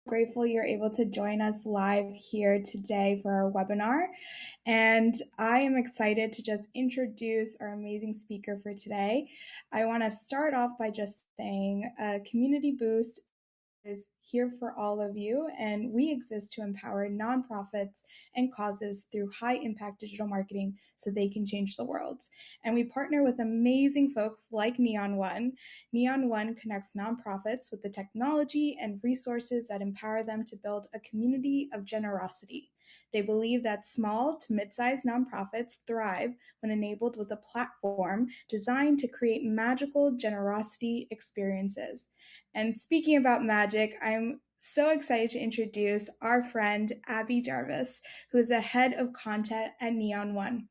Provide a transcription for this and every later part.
Grateful you're able to join us live here today for our webinar. And I am excited to just introduce our amazing speaker for today. I want to start off by just saying Community Boost is here for all of you, and we exist to empower nonprofits and causes through high impact digital marketing so they can change the world. And we partner with amazing folks like Neon One. Neon One connects nonprofits with the technology and resources that empower them to build a community of generosity. They believe that small to mid-sized nonprofits thrive when enabled with a platform designed to create magical generosity experiences. And speaking about magic, I'm so excited to introduce our friend, Abby Jarvis, who is the head of content at Neon One.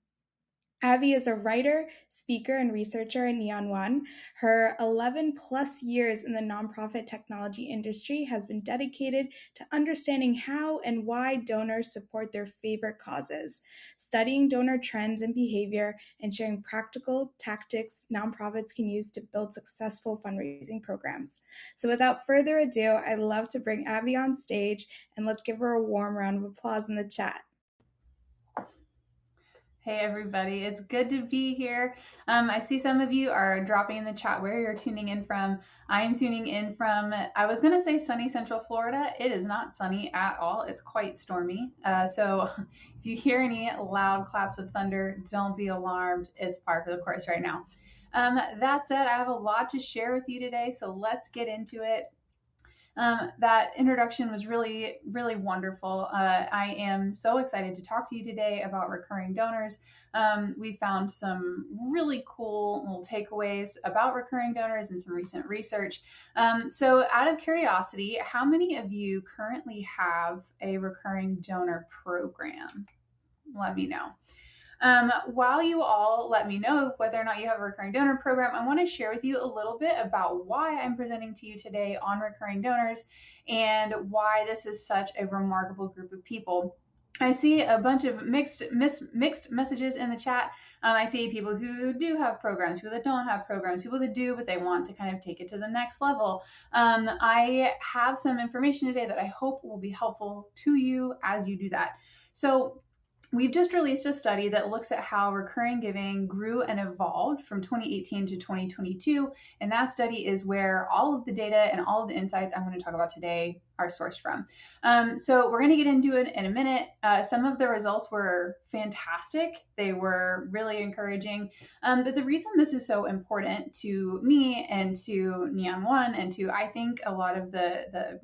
Abby is a writer, speaker, and researcher at Neon One. Her 11 plus years in the nonprofit technology industry has been dedicated to understanding how and why donors support their favorite causes, studying donor trends and behavior, and sharing practical tactics nonprofits can use to build successful fundraising programs. So without further ado, I'd love to bring Abby on stage, and let's give her a warm round of applause in the chat. Hey everybody, it's good to be here. I see some of you are dropping in the chat where you're tuning in from. I am tuning in from, I was going to say sunny Central Florida. It is not sunny at all. It's quite stormy. So if you hear any loud claps of thunder, don't be alarmed. It's par for the course right now. That said, I have a lot to share with you today, so let's get into it. That introduction was really, really wonderful. I am so excited to talk to you today about recurring donors. We found some really cool little takeaways about recurring donors and some recent research. So out of curiosity, how many of you currently have a recurring donor program? Let me know. While you all let me know whether or not you have a recurring donor program, I want to share with you a little bit about why I'm presenting to you today on recurring donors and why this is such a remarkable group of people. I see a bunch of mixed messages in the chat. I see people who do have programs, people that don't have programs, people that do, but they want to kind of take it to the next level. I have some information today that I hope will be helpful to you as you do that. So we've just released a study that looks at how recurring giving grew and evolved from 2018 to 2022. And that study is where all of the data and all of the insights I'm going to talk about today are sourced from. So we're going to get into it in a minute. Some of the results were fantastic. They were really encouraging. But the reason this is so important to me and to Neon One and to, I think, a lot of the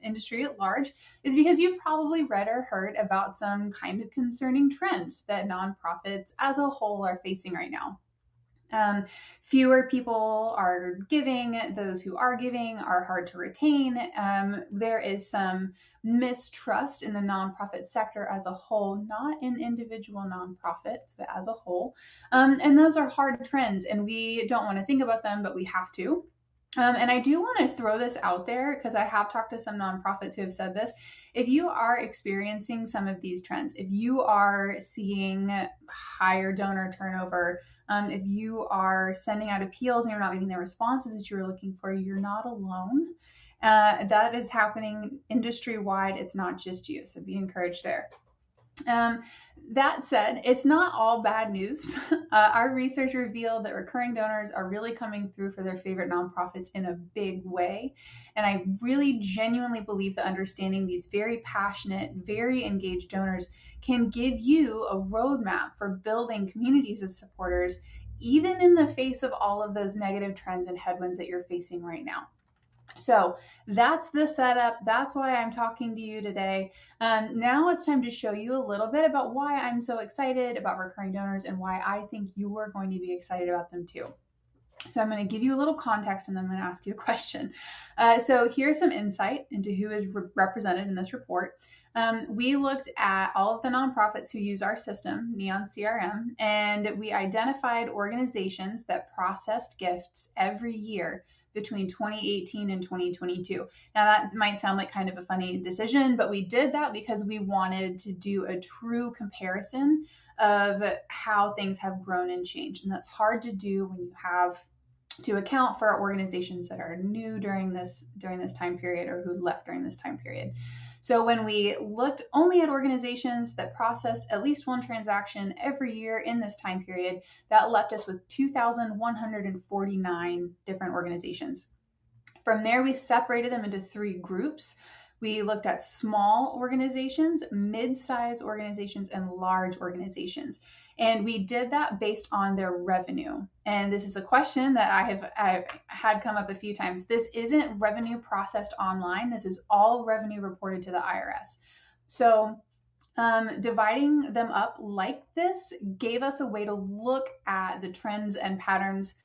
industry at large is because you've probably read or heard about some kind of concerning trends that nonprofits as a whole are facing right now. Fewer people are giving. Those who are giving are hard to retain. There is some mistrust in the nonprofit sector as a whole, not in individual nonprofits, but as a whole. And those are hard trends, and we don't want to think about them, but we have to. And I do want to throw this out there because I have talked to some nonprofits who have said this. If you are experiencing some of these trends, if you are seeing higher donor turnover, if you are sending out appeals and you're not getting the responses that you're looking for, you're not alone. That is happening industry-wide. It's not just you. So be encouraged there. That said, it's not all bad news. Our research revealed that recurring donors are really coming through for their favorite nonprofits in a big way. And I really genuinely believe that understanding these very passionate, very engaged donors can give you a roadmap for building communities of supporters, even in the face of all of those negative trends and headwinds that you're facing right now. So that's the setup. That's why I'm talking to you today. Now it's time to show you a little bit about why I'm so excited about recurring donors and why I think you are going to be excited about them too. So I'm going to give you a little context and then I'm going to ask you a question. So here's some insight into who is represented in this report. We looked at all of the nonprofits who use our system, Neon CRM, and we identified organizations that processed gifts every year between 2018 and 2022. Now that might sound like kind of a funny decision, but we did that because we wanted to do a true comparison of how things have grown and changed. And that's hard to do when you have to account for organizations that are new during this time period or who left during this time period. So when we looked only at organizations that processed at least one transaction every year in this time period, that left us with 2,149 different organizations. From there, we separated them into three groups. We looked at small organizations, mid-sized organizations, and large organizations. And we did that based on their revenue. And this is a question that I've had come up a few times. This isn't revenue processed online. This is all revenue reported to the IRS. So dividing them up like this gave us a way to look at the trends and patterns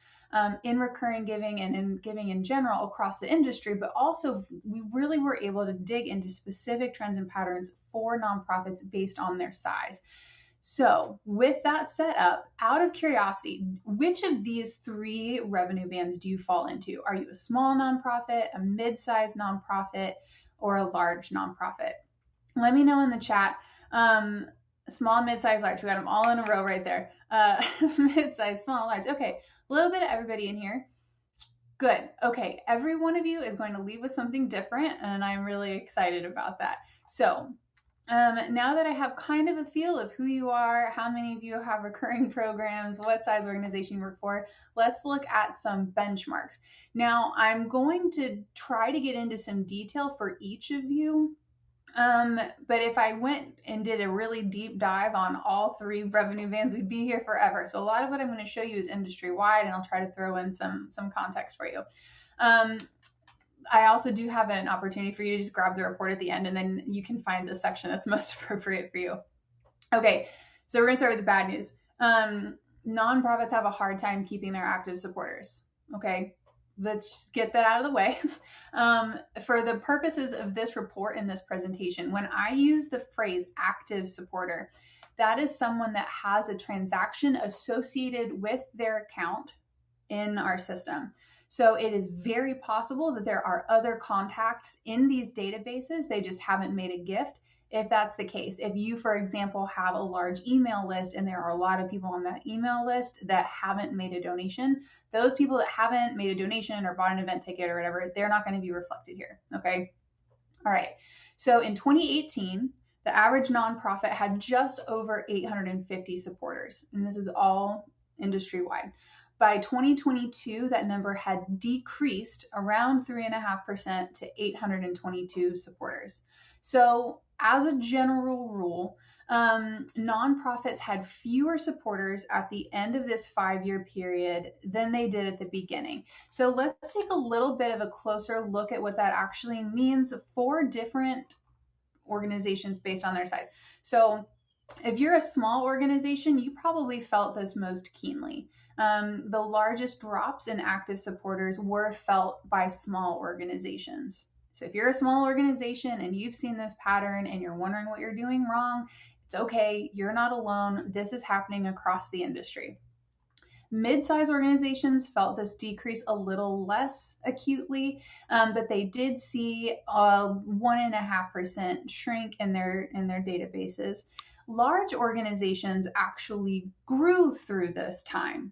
in recurring giving and in giving in general across the industry, but also we really were able to dig into specific trends and patterns for nonprofits based on their size. So with that set up, out of curiosity, which of these three revenue bands do you fall into? Are you a small nonprofit, a mid-sized nonprofit, or a large nonprofit? Let me know in the chat. Small, mid-size, large. We got them all in a row right there. Mid-size, small, large. Okay, a little bit of everybody in here. Good. Okay, every one of you is going to leave with something different, and I'm really excited about that. So now that I have kind of a feel of who you are, how many of you have recurring programs, what size organization you work for, let's look at some benchmarks. Now, I'm going to try to get into some detail for each of you. But if I went and did a really deep dive on all three revenue bands, we'd be here forever. So a lot of what I'm going to show you is industry wide, and I'll try to throw in some context for you. I also do have an opportunity for you to just grab the report at the end, and then you can find the section that's most appropriate for you. Okay, so we're going to start with the bad news. Nonprofits have a hard time keeping their active supporters. Okay, let's get that out of the way. For the purposes of this report and this presentation, when I use the phrase active supporter, that is someone that has a transaction associated with their account in our system. So it is very possible that there are other contacts in these databases. They just haven't made a gift. If that's the case, if you, for example, have a large email list and there are a lot of people on that email list that haven't made a donation, those people that haven't made a donation or bought an event ticket or whatever, they're not going to be reflected here. Okay. All right. So in 2018, the average nonprofit had just over 850 supporters, and this is all industry wide. By 2022, that number had decreased around 3.5% to 822 supporters. So as a general rule, nonprofits had fewer supporters at the end of this 5-year period than they did at the beginning. So let's take a little bit of a closer look at what that actually means for different organizations based on their size. So if you're a small organization, you probably felt this most keenly. The largest drops in active supporters were felt by small organizations. So if you're a small organization and you've seen this pattern and you're wondering what you're doing wrong, it's okay. You're not alone. This is happening across the industry. Mid-sized organizations felt this decrease a little less acutely, but they did see a 1.5% shrink in their databases. Large organizations actually grew through this time.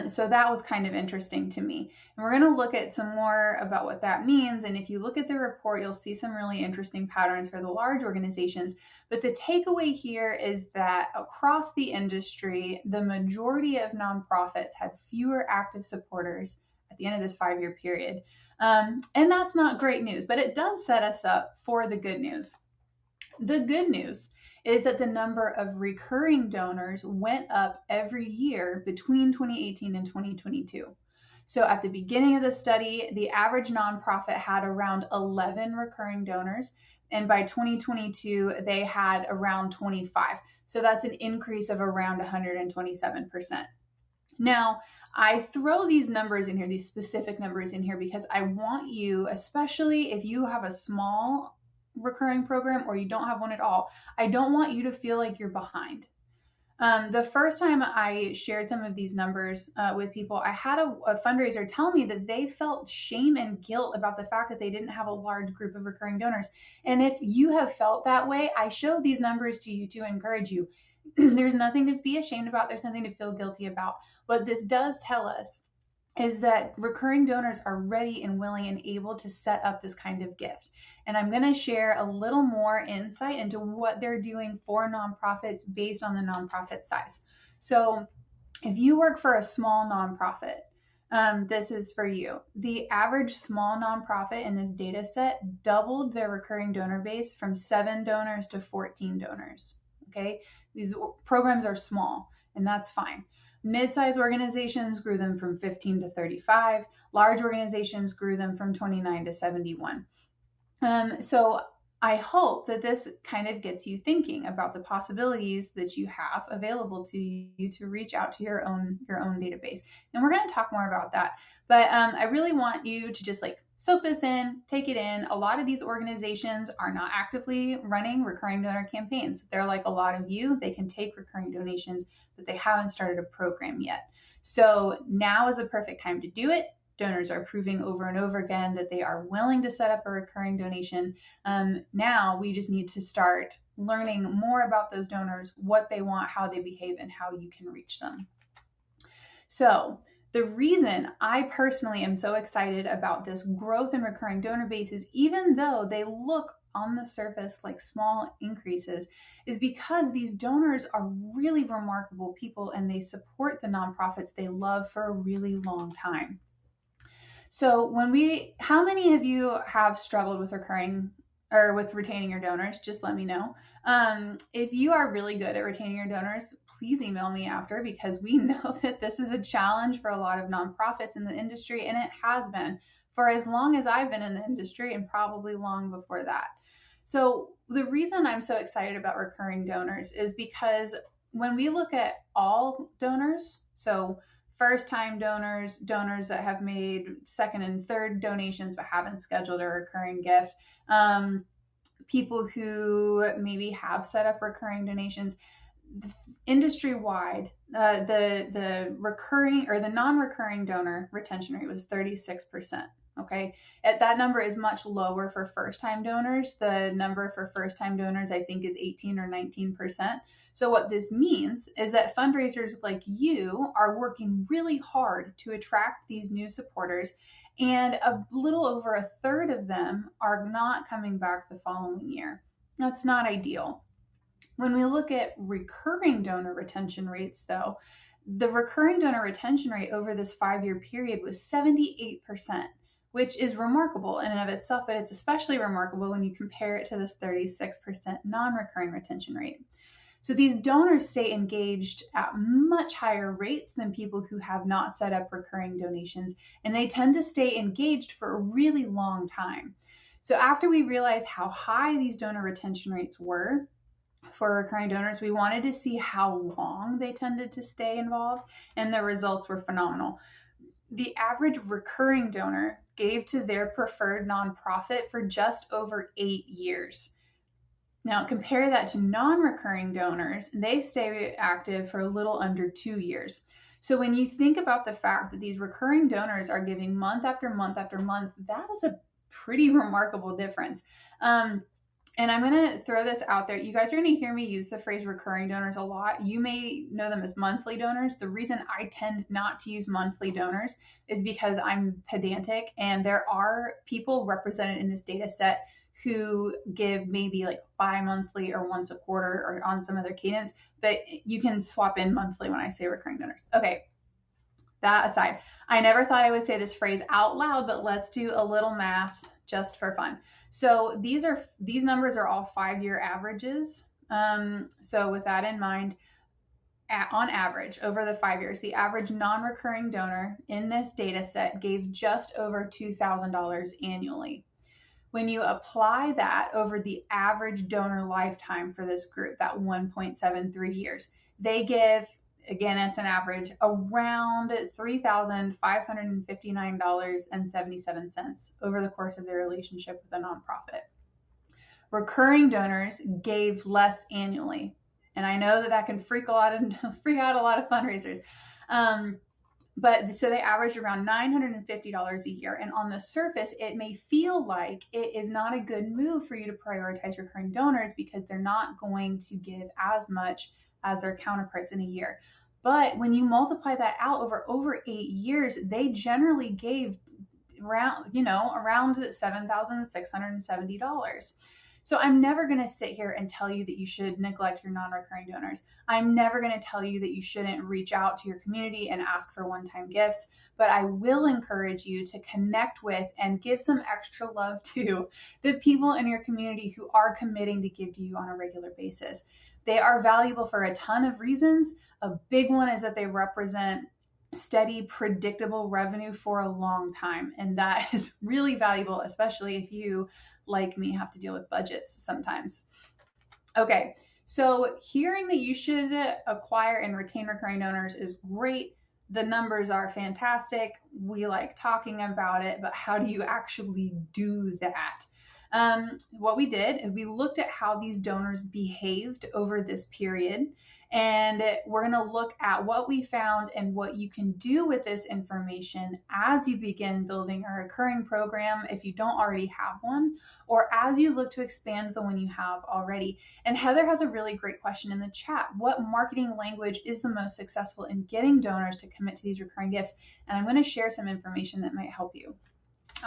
So that was kind of interesting to me. And we're going to look at some more about what that means. And if you look at the report, you'll see some really interesting patterns for the large organizations. But the takeaway here is that across the industry, the majority of nonprofits had fewer active supporters at the end of this 5-year period. And that's not great news, but it does set us up for the good news. The good news is that the number of recurring donors went up every year between 2018 and 2022. So at the beginning of the study, the average nonprofit had around 11 recurring donors, and by 2022, they had around 25. So that's an increase of around 127%. Now, I throw these numbers in here, these specific numbers in here, because I want you, especially if you have a small recurring program or you don't have one at all, I don't want you to feel like you're behind. The first time I shared some of these numbers with people, I had a fundraiser tell me that they felt shame and guilt about the fact that they didn't have a large group of recurring donors. And if you have felt that way, I showed these numbers to you to encourage you. There's nothing to be ashamed about. There's nothing to feel guilty about. What this does tell us is that recurring donors are ready and willing and able to set up this kind of gift. And I'm going to share a little more insight into what they're doing for nonprofits based on the nonprofit size. So if you work for a small nonprofit, this is for you. The average small nonprofit in this data set doubled their recurring donor base from 7 donors to 14 donors. Okay, these programs are small, and that's fine. Mid-sized organizations grew them from 15 to 35. Large organizations grew them from 29 to 71. So I hope that this kind of gets you thinking about the possibilities that you have available to you to reach out to your own database. And we're going to talk more about that. But I really want you to just like soak this in, take it in. A lot of these organizations are not actively running recurring donor campaigns. They're like a lot of you. They can take recurring donations, but they haven't started a program yet. So now is the perfect time to do it. Donors are proving over and over again that they are willing to set up a recurring donation. Now we just need to start learning more about those donors, what they want, how they behave, and how you can reach them. So the reason I personally am so excited about this growth in recurring donor bases, even though they look on the surface like small increases, is because these donors are really remarkable people and they support the nonprofits they love for a really long time. So how many of you have struggled with recurring or with retaining your donors? Just let me know. If you are really good at retaining your donors, please email me after, because we know that this is a challenge for a lot of nonprofits in the industry, and it has been for as long as I've been in the industry and probably long before that. So the reason I'm so excited about recurring donors is because when we look at all donors, so first-time donors, donors that have made second and third donations but haven't scheduled a recurring gift, people who maybe have set up recurring donations, industry-wide, the recurring or the non-recurring donor retention rate was 36%. Okay, that number is much lower for first-time donors. The number for first-time donors, I think, is 18 or 19%. So what this means is that fundraisers like you are working really hard to attract these new supporters, and a little over a third of them are not coming back the following year. That's not ideal. When we look at recurring donor retention rates, though, the recurring donor retention rate over this 5-year period was 78%, which is remarkable in and of itself, but it's especially remarkable when you compare it to this 36% non-recurring retention rate. So these donors stay engaged at much higher rates than people who have not set up recurring donations, and they tend to stay engaged for a really long time. So after we realized how high these donor retention rates were for recurring donors, we wanted to see how long they tended to stay involved, and the results were phenomenal. The average recurring donor gave to their preferred nonprofit for just over 8 years. Now, compare that to non-recurring donors, they stay active for a little under 2 years. So when you think about the fact that these recurring donors are giving month after month after month, that is a pretty remarkable difference. And I'm going to throw this out there. You guys are going to hear me use the phrase recurring donors a lot. You may know them as monthly donors. The reason I tend not to use monthly donors is because I'm pedantic, and there are people represented in this data set who give maybe like bi-monthly or once a quarter or on some other cadence, but you can swap in monthly when I say recurring donors. Okay, that aside, I never thought I would say this phrase out loud, but let's do a little math just for fun. So these numbers are all 5-year averages. So with that in mind, on average, over the 5 years, the average non-recurring donor in this data set gave just over $2,000 annually. When you apply that over the average donor lifetime for this group, that 1.73 years, they give, again, it's an average, around $3,559.77 over the course of their relationship with a nonprofit. Recurring donors gave less annually, and I know that can freak out a lot of fundraisers. But so they averaged around $950 a year. And on the surface, it may feel like it is not a good move for you to prioritize recurring donors because they're not going to give as much as their counterparts in a year. But when you multiply that out over 8 years, they generally gave around $7,670. So I'm never going to sit here and tell you that you should neglect your non-recurring donors. I'm never going to tell you that you shouldn't reach out to your community and ask for one-time gifts, but I will encourage you to connect with and give some extra love to the people in your community who are committing to give to you on a regular basis. They are valuable for a ton of reasons. A big one is that they represent steady, predictable revenue for a long time. And that is really valuable, especially if you, like me, have to deal with budgets sometimes. Okay, so hearing that you should acquire and retain recurring donors is great. The numbers are fantastic. We like talking about it, but how do you actually do that? What we did is we looked at how these donors behaved over this period, and we're going to look at what we found and what you can do with this information as you begin building a recurring program if you don't already have one, or as you look to expand the one you have already. And Heather has a really great question in the chat. What marketing language is the most successful in getting donors to commit to these recurring gifts? And I'm going to share some information that might help you.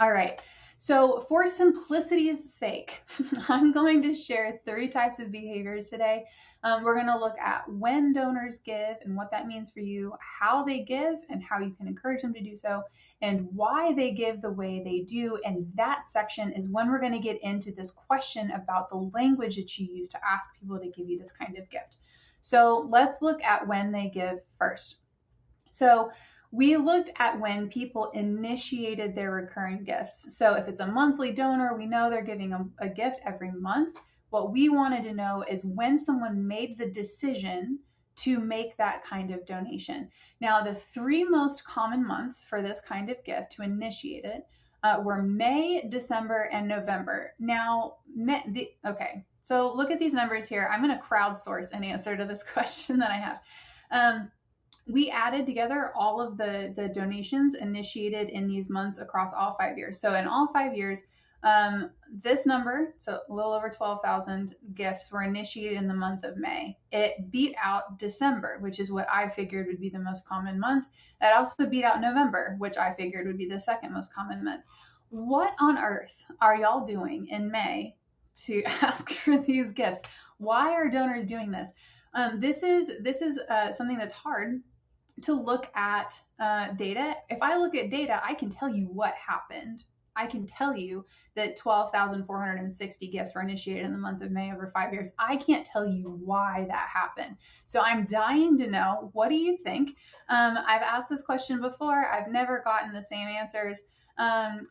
All right. So for simplicity's sake, I'm going to share 3 types of behaviors today. We're going to look at when donors give and what that means for you, how they give and how you can encourage them to do so, and why they give the way they do. And that section is when we're going to get into this question about the language that you use to ask people to give you this kind of gift. So let's look at when they give first. So we looked at when people initiated their recurring gifts. So if it's a monthly donor, we know they're giving a gift every month. What we wanted to know is when someone made the decision to make that kind of donation. Now, the 3 most common months for this kind of gift to initiate it were May, December, and November. Now, okay, so look at these numbers here. I'm going to crowdsource an answer to this question that I have. We added together all of the donations initiated in these months across all 5 years. So in all 5 years, this number, so a little over 12,000 gifts were initiated in the month of May. It beat out December, which is what I figured would be the most common month. It also beat out November, which I figured would be the second most common month. What on earth are y'all doing in May to ask for these gifts? Why are donors doing this? This is something that's hard to look at data. If I look at data, I can tell you what happened. I can tell you that 12,460 gifts were initiated in the month of May over 5 years. I can't tell you why that happened. So I'm dying to know, what do you think? I've asked this question before. I've never gotten the same answers.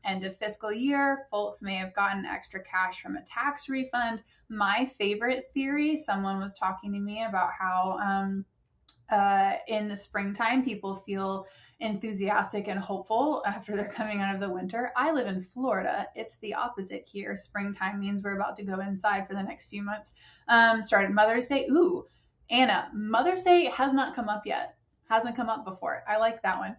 End of fiscal year, folks may have gotten extra cash from a tax refund. My favorite theory, someone was talking to me about how in the springtime, people feel enthusiastic and hopeful after they're coming out of the winter. I live in Florida. It's the opposite here. Springtime means we're about to go inside for the next few months. Started Mother's Day. Ooh, Anna, Mother's Day has not come up yet. Hasn't come up before. I like that one.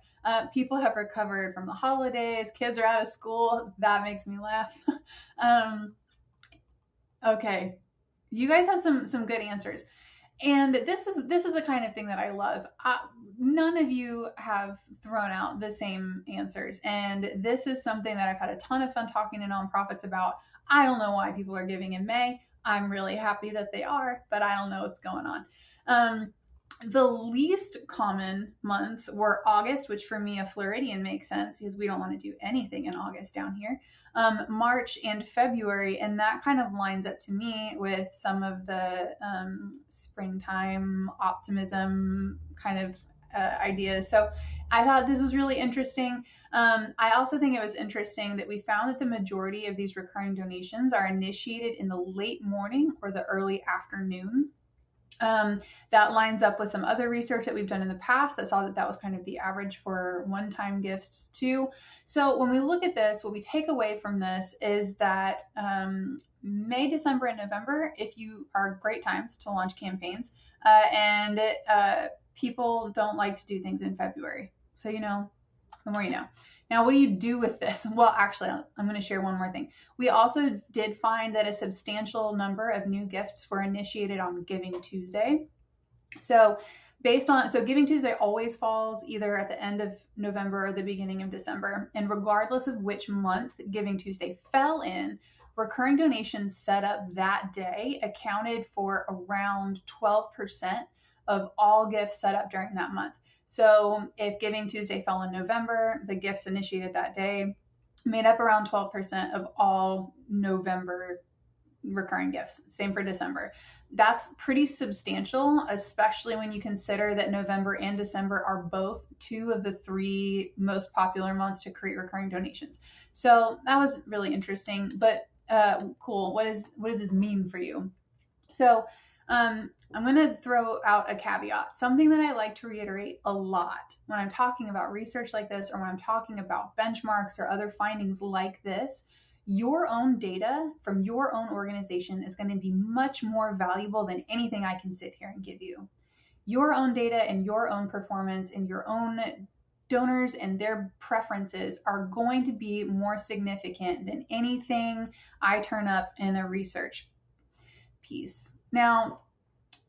People have recovered from the holidays. Kids are out of school. That makes me laugh. Okay, you guys have some good answers. And this is the kind of thing that I love. None of you have thrown out the same answers. And this is something that I've had a ton of fun talking to nonprofits about. I don't know why people are giving in May. I'm really happy that they are, but I don't know what's going on. The least common months were August, which for me, a Floridian makes sense because we don't want to do anything in August down here. March and February, and that kind of lines up to me with some of the springtime optimism kind of ideas. So I thought this was really interesting. I also think it was interesting that we found that the majority of these recurring donations are initiated in the late morning or the early afternoon. That lines up with some other research that we've done in the past that saw that that was kind of the average for one-time gifts too. So when we look at this, what we take away from this is that May, December, and November, if you are great times to launch campaigns, and people don't like to do things in February. So, you know, the more you know. Now, what do you do with this? Well, actually, I'm going to share one more thing. We also did find that a substantial number of new gifts were initiated on Giving Tuesday. So So Giving Tuesday always falls either at the end of November or the beginning of December. And regardless of which month Giving Tuesday fell in, recurring donations set up that day accounted for around 12% of all gifts set up during that month. So if Giving Tuesday fell in November, the gifts initiated that day made up around 12% of all November recurring gifts. Same for December. That's pretty substantial, especially when you consider that November and December are both two of the three most popular months to create recurring donations. So that was really interesting, but cool. What does this mean for you? So I'm going to throw out a caveat, something that I like to reiterate a lot when I'm talking about research like this, or when I'm talking about benchmarks or other findings like this. Your own data from your own organization is going to be much more valuable than anything I can sit here and give you. Your own data and your own performance and your own donors and their preferences are going to be more significant than anything I turn up in a research piece. Now,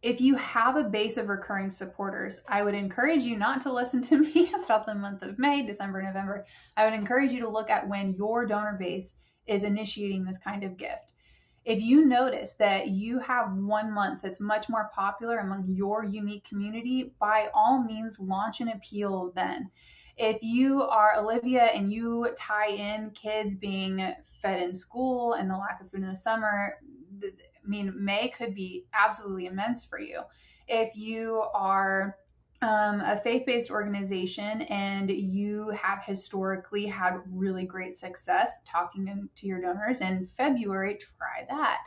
if you have a base of recurring supporters, I would encourage you not to listen to me about the month of May, December, November. I would encourage you to look at when your donor base is initiating this kind of gift. If you notice that you have one month that's much more popular among your unique community, by all means, launch an appeal then. If you are Olivia and you tie in kids being fed in school and the lack of food in the summer, May could be absolutely immense for you. If you are a faith-based organization and you have historically had really great success talking to your donors in February, try that.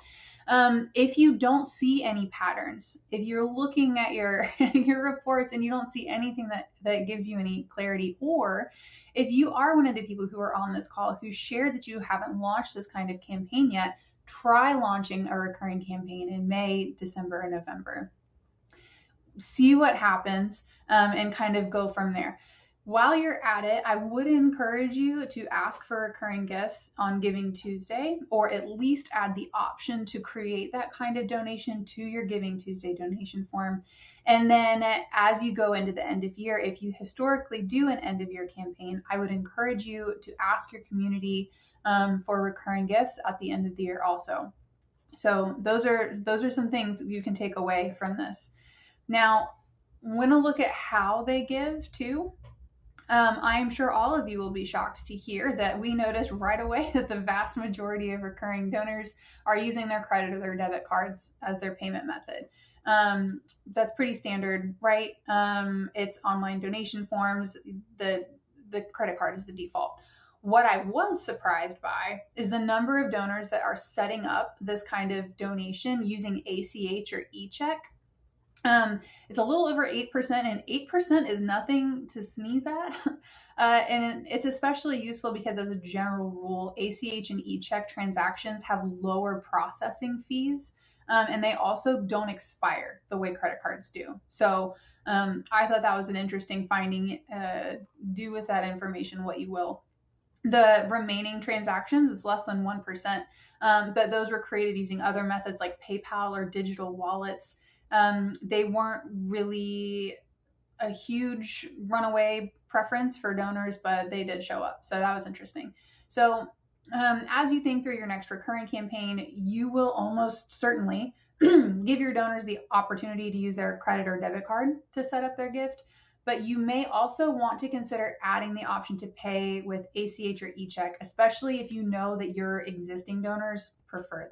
If you don't see any patterns, if you're looking at your your reports and you don't see anything that gives you any clarity, or if you are one of the people who are on this call who shared that you haven't launched this kind of campaign yet, try launching a recurring campaign in May, December, and November. See what happens, and kind of go from there. While you're at it, I would encourage you to ask for recurring gifts on Giving Tuesday, or at least add the option to create that kind of donation to your Giving Tuesday donation form. And then as you go into the end of year, if you historically do an end of year campaign, I would encourage you to ask your community for recurring gifts at the end of the year also. So those are some things you can take away from this. Now, I'm going to look at how they give too. I am sure all of you will be shocked to hear that we noticed right away that the vast majority of recurring donors are using their credit or their debit cards as their payment method. That's pretty standard, right? It's online donation forms. The credit card is the default. What I was surprised by is the number of donors that are setting up this kind of donation using ACH or e-check. It's a little over 8%, and 8% is nothing to sneeze at. And it's especially useful because, as a general rule, ACH and e-check transactions have lower processing fees, and they also don't expire the way credit cards do. So I thought that was an interesting finding. Do with that information what you will. The remaining transactions, it's less than 1%, but those were created using other methods like PayPal or digital wallets. They weren't really a huge runaway preference for donors, but they did show up. So that was interesting. So as you think through your next recurring campaign, you will almost certainly give your donors the opportunity to use their credit or debit card to set up their gift. But you may also want to consider adding the option to pay with ACH or e-check, especially if you know that your existing donors prefer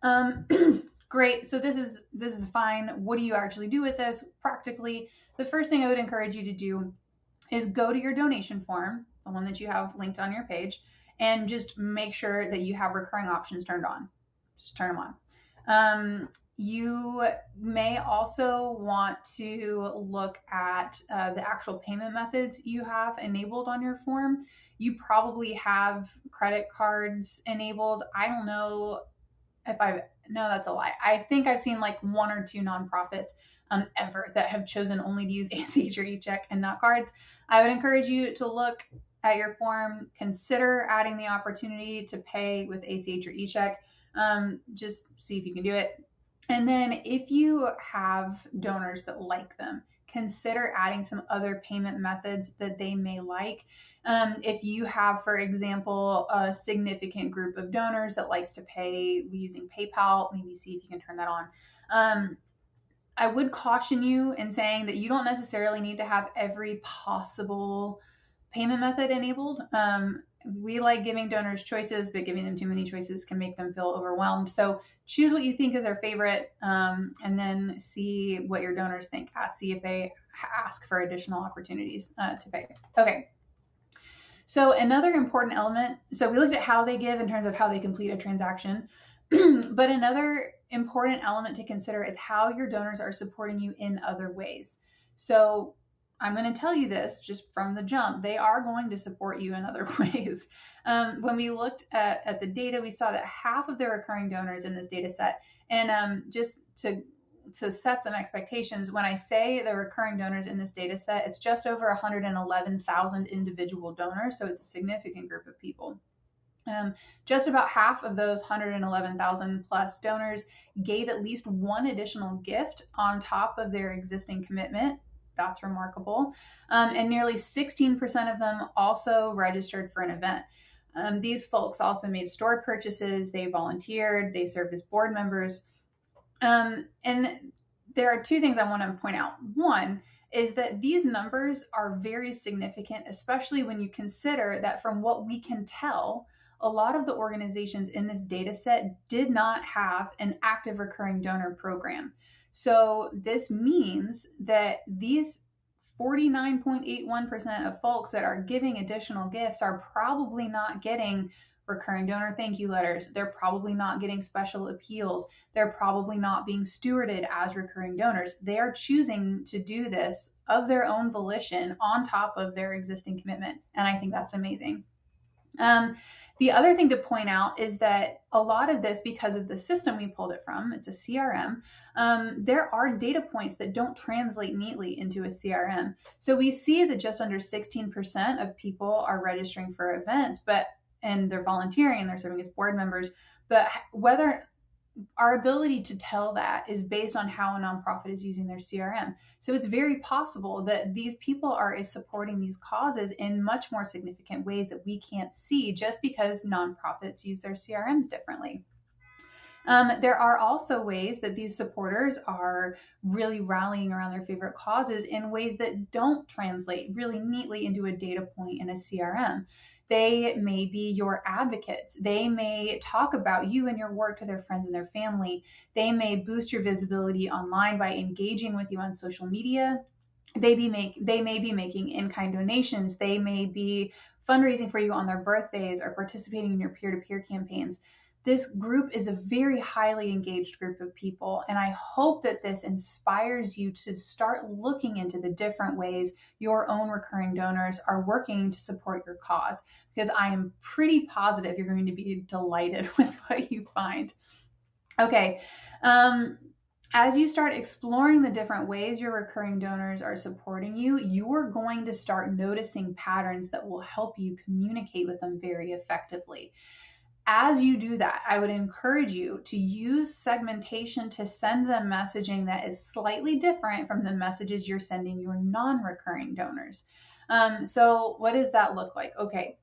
that. Great. So this is fine. What do you actually do with this practically? The first thing I would encourage you to do is go to your donation form, the one that you have linked on your page, and just make sure that you have recurring options turned on. Just turn them on. You may also want to look at the actual payment methods you have enabled on your form. You probably have credit cards enabled. I don't know if no, that's a lie. I think I've seen like one or two nonprofits ever that have chosen only to use ACH or e-check and not cards. I would encourage you to look at your form, consider adding the opportunity to pay with ACH or e-check. Just see if you can do it. And then if you have donors that like them, consider adding some other payment methods that they may like. If you have, for example, a significant group of donors that likes to pay using PayPal, maybe see if you can turn that on. I would caution you in saying that you don't necessarily need to have every possible payment method enabled. We like giving donors choices, but giving them too many choices can make them feel overwhelmed. So choose what you think is their favorite, and then see what your donors think. See if they ask for additional opportunities to pay. Okay. So another important element, so we looked at how they give in terms of how they complete a transaction, but another important element to consider is how your donors are supporting you in other ways. So I'm going to tell you this just from the jump. They are going to support you in other ways. When we looked at the data, we saw that half of the recurring donors in this data set, and just to set some expectations, when I say the recurring donors in this data set, it's just over 111,000 individual donors, so it's a significant group of people. Just about half of those 111,000 plus donors gave at least one additional gift on top of their existing commitment. That's remarkable. And nearly 16% of them also registered for an event. These folks also made store purchases, they volunteered, they served as board members. And there are two things I want to point out. One is that these numbers are very significant, especially when you consider that from what we can tell, a lot of the organizations in this data set did not have an active recurring donor program. So this means that these 49.81% of folks that are giving additional gifts are probably not getting recurring donor thank you letters. They're probably not getting special appeals. They're probably not being stewarded as recurring donors. They are choosing to do this of their own volition on top of their existing commitment. And I think that's amazing. The other thing to point out is that a lot of this, because of the system we pulled it from, it's a CRM, there are data points that don't translate neatly into a CRM. So we see that just under 16% of people are registering for events, and they're volunteering and they're serving as board members, but whether our ability to tell that is based on how a nonprofit is using their CRM. So it's very possible that these people are supporting these causes in much more significant ways that we can't see just because nonprofits use their CRMs differently. There are also ways that these supporters are really rallying around their favorite causes in ways that don't translate really neatly into a data point in a CRM. They may be your advocates. They may talk about you and your work to their friends and their family. They may boost your visibility online by engaging with you on social media. They may be making in-kind donations. They may be fundraising for you on their birthdays or participating in your peer-to-peer campaigns. This group is a very highly engaged group of people, and I hope that this inspires you to start looking into the different ways your own recurring donors are working to support your cause, because I am pretty positive you're going to be delighted with what you find. Okay. As you start exploring the different ways your recurring donors are supporting you, you're going to start noticing patterns that will help you communicate with them very effectively. As you do that, I would encourage you to use segmentation to send them messaging that is slightly different from the messages you're sending your non-recurring donors. So what does that look like? Okay,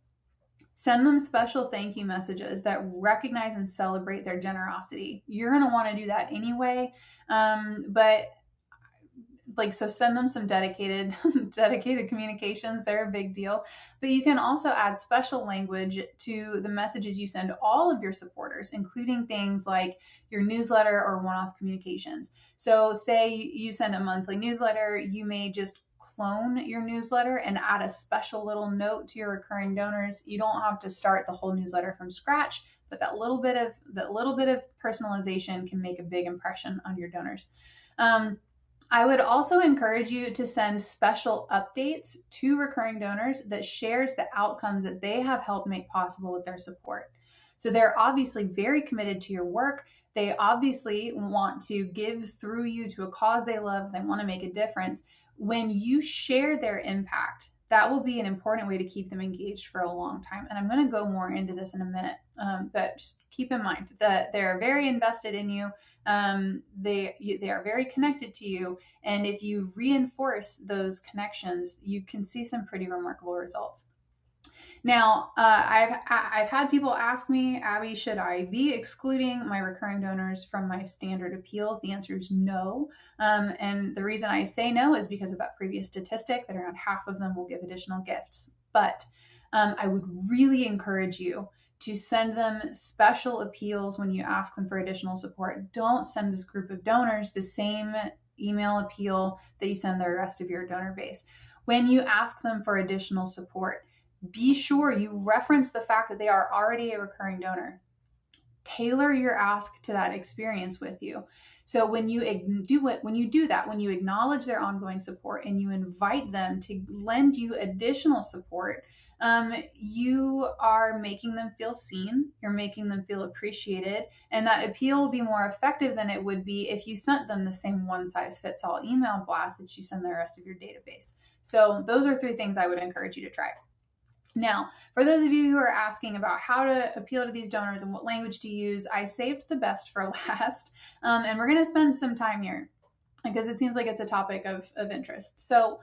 send them special thank you messages that recognize and celebrate their generosity. You're going to want to do that anyway, but so send them some dedicated communications. They're a big deal. But you can also add special language to the messages you send all of your supporters, including things like your newsletter or one-off communications. So say you send a monthly newsletter, you may just clone your newsletter and add a special little note to your recurring donors. You don't have to start the whole newsletter from scratch, but that little bit of personalization can make a big impression on your donors. I would also encourage you to send special updates to recurring donors that shares the outcomes that they have helped make possible with their support. So they're obviously very committed to your work. They obviously want to give through you to a cause they love. They want to make a difference. When you share their impact, that will be an important way to keep them engaged for a long time. And I'm going to go more into this in a minute. But just keep in mind that they're very invested in you. They are very connected to you, and if you reinforce those connections, you can see some pretty remarkable results. Now, I've had people ask me, Abby, should I be excluding my recurring donors from my standard appeals? The answer is no. And the reason I say no is because of that previous statistic that around half of them will give additional gifts. But I would really encourage you to send them special appeals when you ask them for additional support. Don't send this group of donors the same email appeal that you send the rest of your donor base. When you ask them for additional support, be sure you reference the fact that they are already a recurring donor. Tailor your ask to that experience with you. So when you do that, when you acknowledge their ongoing support and you invite them to lend you additional support, you are making them feel seen, you're making them feel appreciated, and that appeal will be more effective than it would be if you sent them the same one size fits all email blast that you send the rest of your database. So those are 3 things I would encourage you to try. Now, for those of you who are asking about how to appeal to these donors and what language to use, I saved the best for last. And we're going to spend some time here because it seems like it's a topic of interest. So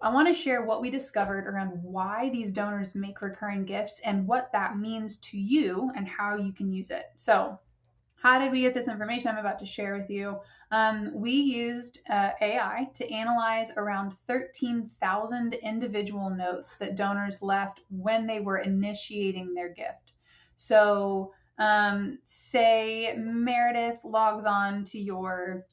I want to share what we discovered around why these donors make recurring gifts and what that means to you and how you can use it. So how did we get this information I'm about to share with you? We used AI to analyze around 13,000 individual notes that donors left when they were initiating their gift. So, say Meredith logs on to your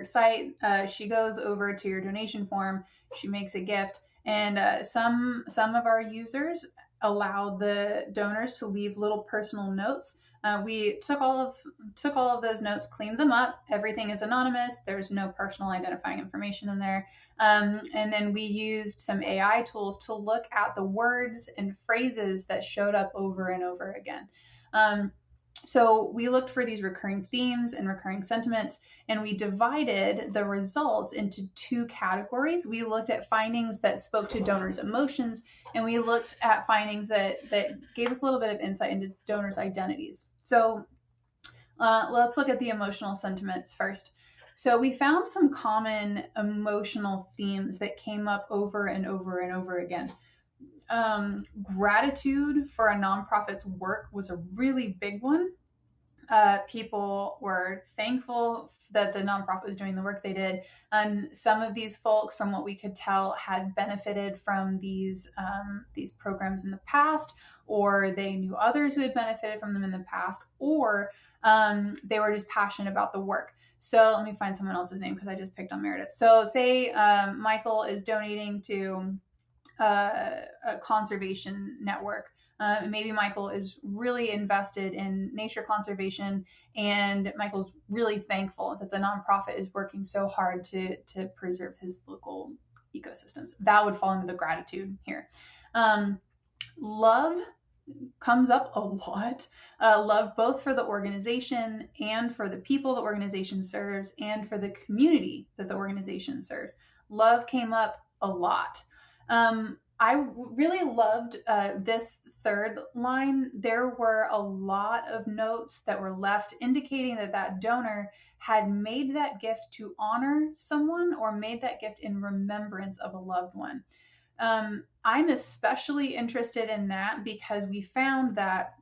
site. She goes over to your donation form. She makes a gift, and some of our users allow the donors to leave little personal notes. We took all of those notes, cleaned them up. Everything is anonymous. There's no personal identifying information in there. And then we used some AI tools to look at the words and phrases that showed up over and over again. So we looked for these recurring themes and recurring sentiments, and we divided the results into 2 categories. We looked at findings that spoke to donors' emotions, and we looked at findings that gave us a little bit of insight into donors' identities. So let's look at the emotional sentiments first. So we found some common emotional themes that came up over and over and over again. Gratitude for a nonprofit's work was a really big one. People were thankful that the nonprofit was doing the work they did. Some of these folks, from what we could tell, had benefited from these programs in the past, or they knew others who had benefited from them in the past, or they were just passionate about the work. So let me find someone else's name because I just picked on Meredith. So say Michael is donating to a conservation network. Maybe Michael is really invested in nature conservation, and Michael's really thankful that the nonprofit is working so hard to preserve his local ecosystems. That would fall into the gratitude here. Love comes up a lot. Love both for the organization and for the people the organization serves and for the community that the organization serves. Love came up a lot. I really loved this 3rd line. There were a lot of notes that were left indicating that that donor had made that gift to honor someone or made that gift in remembrance of a loved one. I'm especially interested in that because we found that,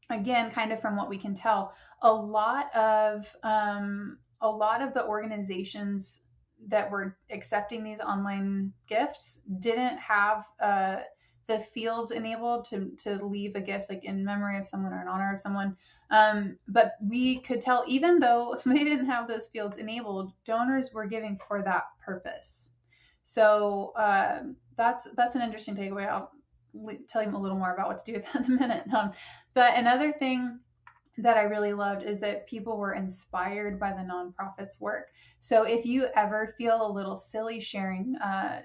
again, kind of from what we can tell, a lot of the organizations that were accepting these online gifts didn't have the fields enabled to leave a gift like in memory of someone or in honor of someone. But we could tell, even though they didn't have those fields enabled, donors were giving for that purpose. So that's an interesting takeaway. I'll tell you a little more about what to do with that in a minute. But another thing that I really loved is that people were inspired by the nonprofit's work. So if you ever feel a little silly sharing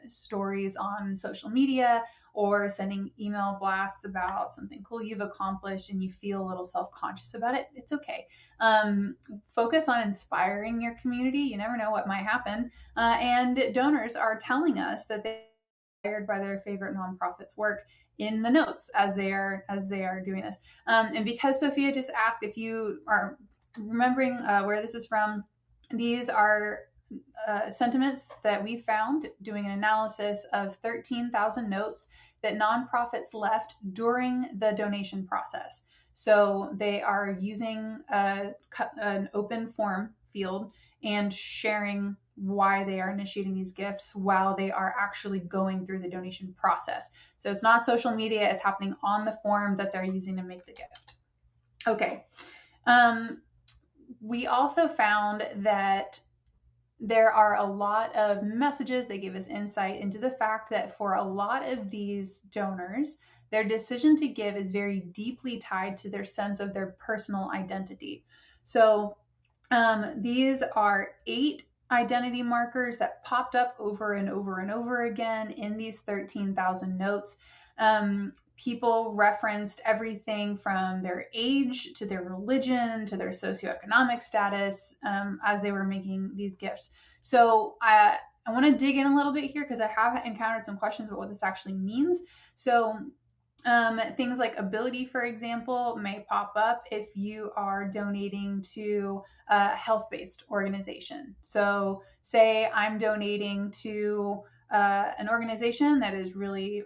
stories on social media or sending email blasts about something cool you've accomplished and you feel a little self-conscious about it, it's okay. Focus on inspiring your community. You never know what might happen. And donors are telling us that they inspired by their favorite nonprofits work in the notes as they are doing this. And because Sophia just asked if you are remembering where this is from, these are sentiments that we found doing an analysis of 13,000 notes that nonprofits left during the donation process. So they are using an open form field and sharing why they are initiating these gifts while they are actually going through the donation process. So it's not social media, it's happening on the form that they're using to make the gift. Okay. We also found that there are a lot of messages that give us insight into the fact that for a lot of these donors, their decision to give is very deeply tied to their sense of their personal identity. So these are 8 identity markers that popped up over and over and over again in these 13,000 notes. People referenced everything from their age to their religion to their socioeconomic status as they were making these gifts. So I want to dig in a little bit here because I have encountered some questions about what this actually means. So things like ability, for example, may pop up if you are donating to a health-based organization. So say I'm donating to an organization that is really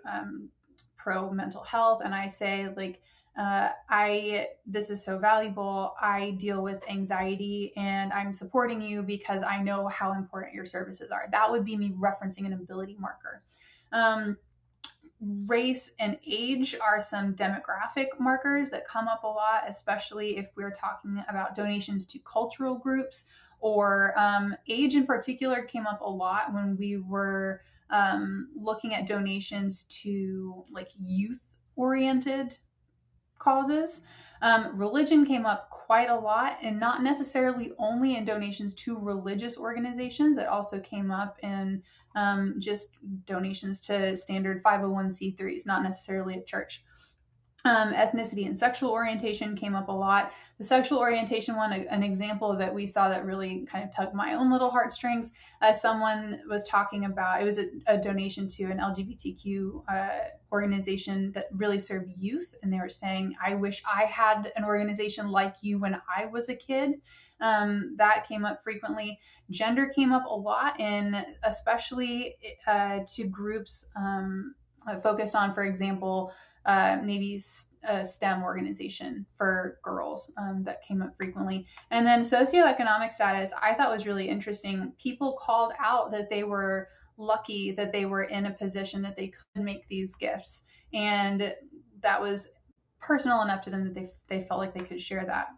pro mental health, and I say like, this is so valuable. I deal with anxiety and I'm supporting you because I know how important your services are. That would be me referencing an ability marker. Race and age are some demographic markers that come up a lot, especially if we're talking about donations to cultural groups, or age in particular came up a lot when we were looking at donations to like youth oriented causes. Religion came up quite a lot, and not necessarily only in donations to religious organizations. It also came up in just donations to standard 501c3s, not necessarily a church. Ethnicity and sexual orientation came up a lot. The sexual orientation one, an example that we saw that really kind of tugged my own little heartstrings. Someone was talking about, it was a donation to an LGBTQ organization that really served youth. And they were saying, I wish I had an organization like you when I was a kid. That came up frequently. Gender came up a lot, and especially to groups focused on, for example, maybe a STEM organization for girls that came up frequently. And then socioeconomic status, I thought was really interesting. People called out that they were lucky that they were in a position that they could make these gifts. And that was personal enough to them that they felt like they could share that.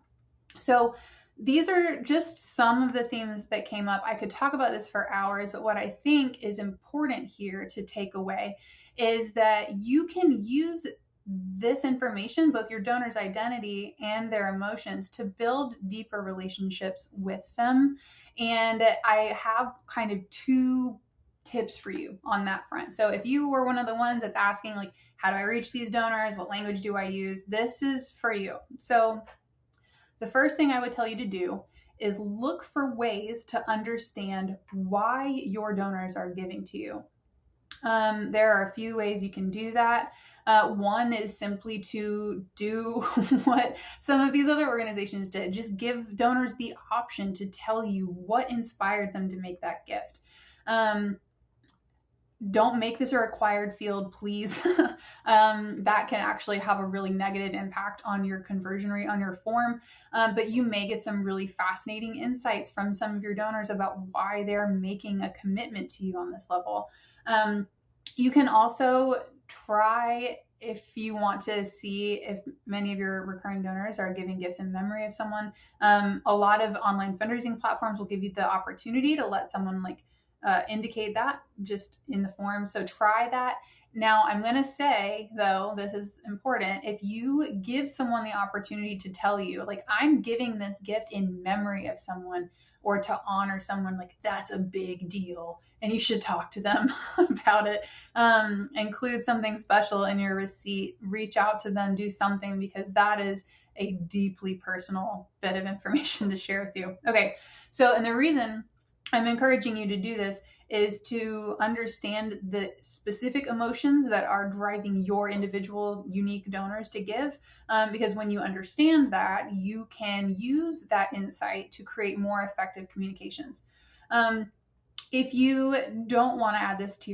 So these are just some of the themes that came up. I could talk about this for hours, but what I think is important here to take away is that you can use this information, both your donor's identity and their emotions, to build deeper relationships with them. And I have kind of 2 tips for you on that front. So if you were one of the ones that's asking, like, how do I reach these donors? What language do I use? This is for you. So the first thing I would tell you to do is look for ways to understand why your donors are giving to you. There are a few ways you can do that. One is simply to do what some of these other organizations did. Just give donors the option to tell you what inspired them to make that gift. Don't make this a required field, please. That can actually have a really negative impact on your conversion rate on your form. But you may get some really fascinating insights from some of your donors about why they're making a commitment to you on this level. You can also try, if you want to see if many of your recurring donors are giving gifts in memory of someone. A lot of online fundraising platforms will give you the opportunity to let someone indicate that just in the form. So try that. Now, I'm going to say, though, this is important. If you give someone the opportunity to tell you, like, I'm giving this gift in memory of someone or to honor someone, like, that's a big deal. And you should talk to them about it. Include something special in your receipt. Reach out to them. Do something, because that is a deeply personal bit of information to share with you. Okay. So, and the reason I'm encouraging you to do this is to understand the specific emotions that are driving your individual unique donors to give. Because when you understand that, you can use that insight to create more effective communications. If you don't want to add this to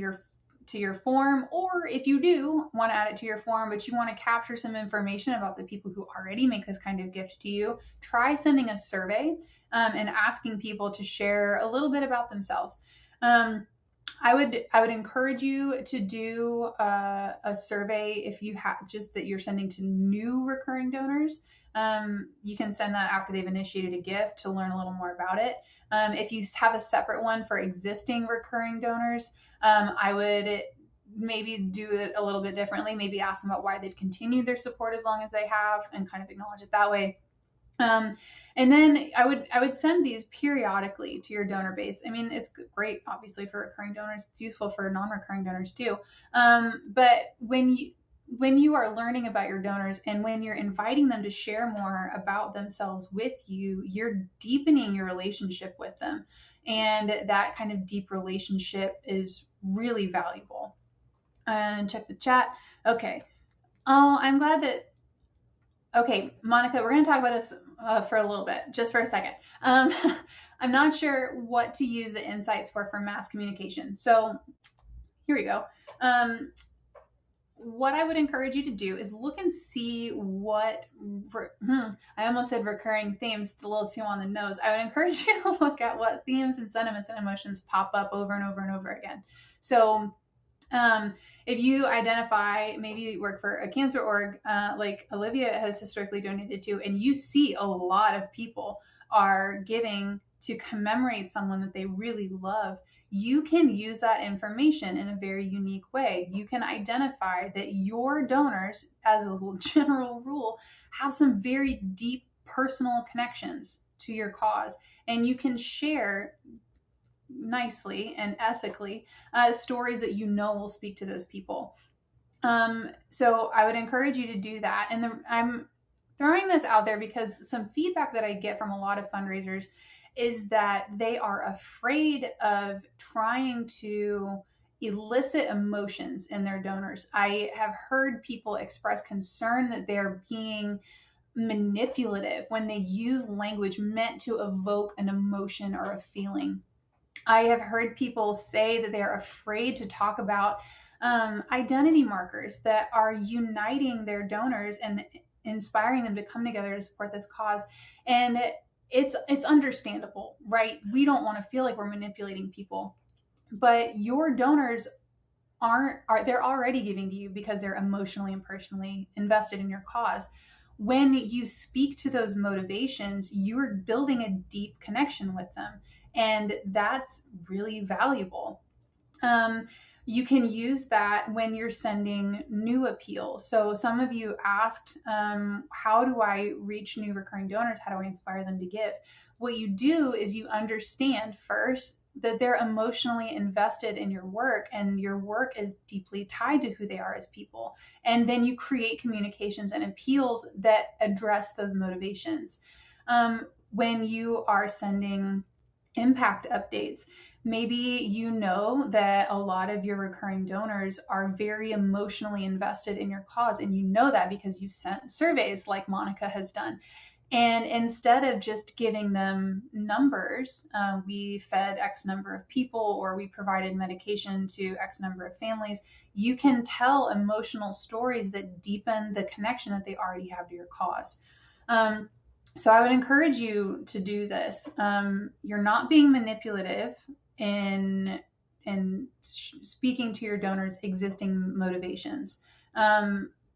your form, or if you do want to add it to your form, but you want to capture some information about the people who already make this kind of gift to you, try sending a survey and asking people to share a little bit about themselves. I would encourage you to do a survey if you have just that you're sending to new recurring donors. You can send that after they've initiated a gift to learn a little more about it. If you have a separate one for existing recurring donors, I would maybe do it a little bit differently. Maybe ask them about why they've continued their support as long as they have, and kind of acknowledge it that way. And then I would send these periodically to your donor base. I mean, it's great, obviously, for recurring donors. It's useful for non-recurring donors too. But when you are learning about your donors and when you're inviting them to share more about themselves with you, you're deepening your relationship with them. And that kind of deep relationship is really valuable. And check the chat. Okay. Oh, I'm glad that. Okay, Monica, we're going to talk about this for a little bit, just for a second. I'm not sure what to use the insights for mass communication. So here we go. What I would encourage you to do is look and see what, I almost said recurring themes, a little too on the nose. I would encourage you to look at what themes and sentiments and emotions pop up over and over and over again. So if you identify, maybe you work for a cancer org, like Olivia has historically donated to, and you see a lot of people are giving to commemorate someone that they really love, you can use that information in a very unique way. You can identify that your donors, as a general rule, have some very deep personal connections to your cause, and you can share nicely and ethically stories that you know will speak to those people. So I would encourage you to do that. And I'm throwing this out there because some feedback that I get from a lot of fundraisers is that they are afraid of trying to elicit emotions in their donors. I have heard people express concern that they're being manipulative when they use language meant to evoke an emotion or a feeling. I have heard people say that they're afraid to talk about identity markers that are uniting their donors and inspiring them to come together to support this cause. And it's understandable, right? We don't want to feel like we're manipulating people, but your donors they're already giving to you because they're emotionally and personally invested in your cause. When you speak to those motivations, you're building a deep connection with them, and that's really valuable. You can use that when you're sending new appeals. So some of you asked, how do I reach new recurring donors? How do I inspire them to give? What you do is you understand first that they're emotionally invested in your work, and your work is deeply tied to who they are as people. And then you create communications and appeals that address those motivations. When you are sending impact updates, maybe you know that a lot of your recurring donors are very emotionally invested in your cause, and you know that because you've sent surveys like Monica has done. And instead of just giving them numbers, we fed X number of people or we provided medication to X number of families, you can tell emotional stories that deepen the connection that they already have to your cause. So I would encourage you to do this. You're not being manipulative in speaking to your donors' existing motivations.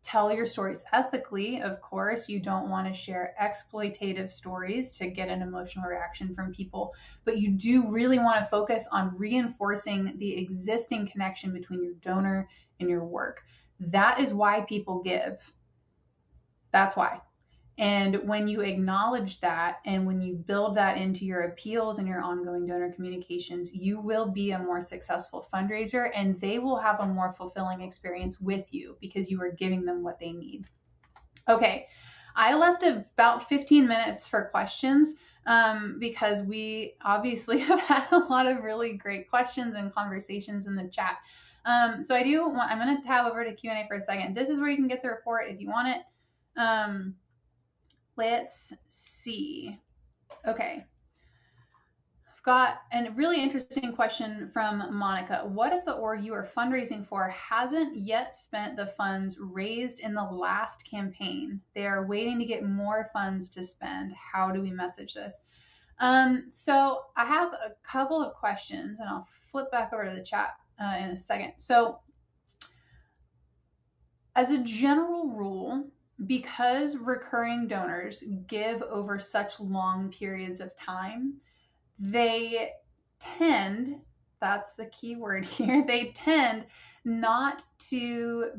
Tell your stories ethically, of course. You don't want to share exploitative stories to get an emotional reaction from people, but you do really want to focus on reinforcing the existing connection between your donor and your work. That is why people give. That's why. And when you acknowledge that and when you build that into your appeals and your ongoing donor communications, you will be a more successful fundraiser, and they will have a more fulfilling experience with you because you are giving them what they need. Okay, I left about 15 minutes for questions. because we obviously have had a lot of really great questions and conversations in the chat. So I'm going to tab over to Q&A for a second. This is where you can get the report if you want it. Let's see. Okay. I've got a really interesting question from Monica. What if the org you are fundraising for hasn't yet spent the funds raised in the last campaign? They are waiting to get more funds to spend. How do we message this? So I have a couple of questions, and I'll flip back over to the chat in a second. So as a general rule, because recurring donors give over such long periods of time, they tend, that's the key word here, they tend not to